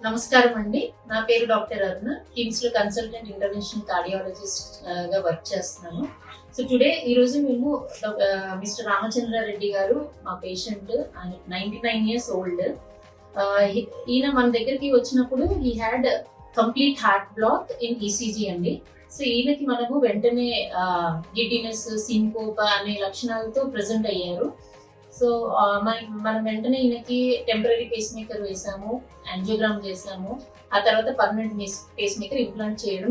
నమస్కారం అండి. నా పేరు డాక్టర్ అరుణ. కిమ్స్ లో కన్సల్టెంట్ ఇంటర్వెన్షనల్ కార్డియాలజిస్ట్ గా వర్క్ చేస్తున్నాను. సో టుడే ఈ రోజు మేము మిస్టర్ రామచంద్రారెడ్డి గారు మా పేషెంట్. 99 years old. ఈయన మన దగ్గరికి వచ్చినప్పుడు he had complete heart block in ECG అండి. సో ఈయనకి మనము వెంటనే గిడ్డినెస్, సింకోప అనే లక్షణాలతో ప్రెజెంట్ అయ్యారు. సో మనం వెంటనే ఈయనకి టెంపరీ పేస్ మేకర్ వేసాము, యాంజియోగ్రామ్ చేసాము. ఆ తర్వాత పర్మనెంట్ పేస్ మేకర్ ఇంప్లాంట్ చేయడం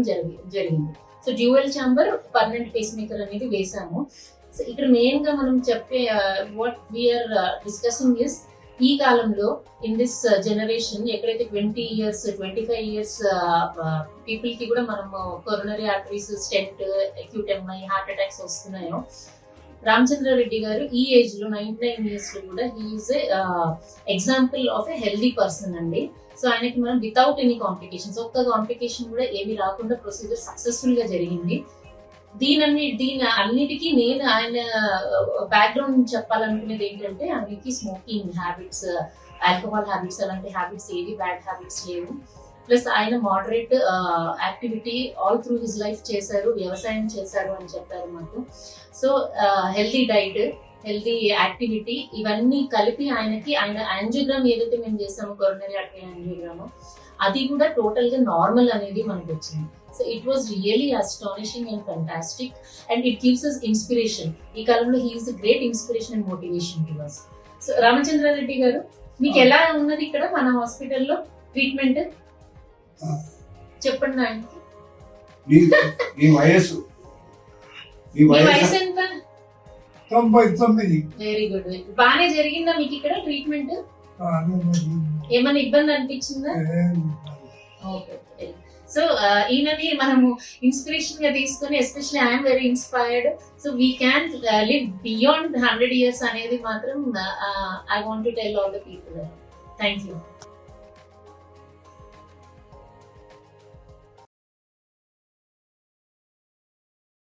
జరిగింది. So dual chamber permanent pacemaker అనేది వేసాము. సో ఇక్కడ మెయిన్ గా మనం చెప్పే వాట్ వీఆర్ డిస్కసింగ్ ఇస్, ఈ కాలంలో ఇన్ దిస్ జనరేషన్ ఎక్కడైతే 20 years 25 years పీపుల్ కి కూడా మనం coronary arteries stent, acute MI, heart attacks వస్తున్నాయో, రామచంద్రారెడ్డి గారు ఈ ఏజ్ లో 99 years లో కూడా he is example of a healthy person అండి. సో ఆయనకి మనం వితౌట్ ఎనీ కాంప్లికేషన్స్, ఒక్క కాంప్లికేషన్ కూడా ఏమీ రాకుండా ప్రొసీజర్ సక్సెస్ఫుల్ గా జరిగింది. దీని అన్నిటికీ నేను ఆయన బ్యాక్గ్రౌండ్ చెప్పాలనుకునేది ఏంటంటే, ఆయనకి స్మోకింగ్ హ్యాబిట్స్, ఆల్కహాల్ హ్యాబిట్స్ అలాంటి హ్యాబిట్స్ ఏవి బ్యాడ్ హ్యాబిట్స్ లేవు. ప్లస్ ఆయన moderate activity all through his life చేశారు, వ్యవసాయం చేశారు అని చెప్పారు మాకు. So healthy diet, healthy activity ఇవన్నీ కలిపి ఆయన యాంజియోగ్రామ్ ఏదైతే మేము చేసామో, కొరోనరీ ఆర్టరీ యాంజియోగ్రామ్, అది కూడా టోటల్ గా నార్మల్ అనేది మనకు వచ్చింది. So it was really astonishing and fantastic and it gives us inspiration. ఈ కాలంలో he is great inspiration and motivation to us. So Ramachandra Reddy గారు, మీకు ఎలా ఉన్నది ఇక్కడ మన హాస్పిటల్లో ట్రీట్మెంట్ చెప్పండి. ఆయనకి మీ వయసు ఎంత? 99. Very good. బానే జరిగిందా మీకు ఇక్కడ ట్రీట్మెంట్? ఏమైనా ఇబ్బంది అనిపించిందా? ఓకే. సో ఈయనని మనము ఇన్స్పిరేషన్ గా తీసుకొని, especially I'm very inspired. So we can live beyond 100 years అనేది మాత్రం I want to tell all the people. Thank you.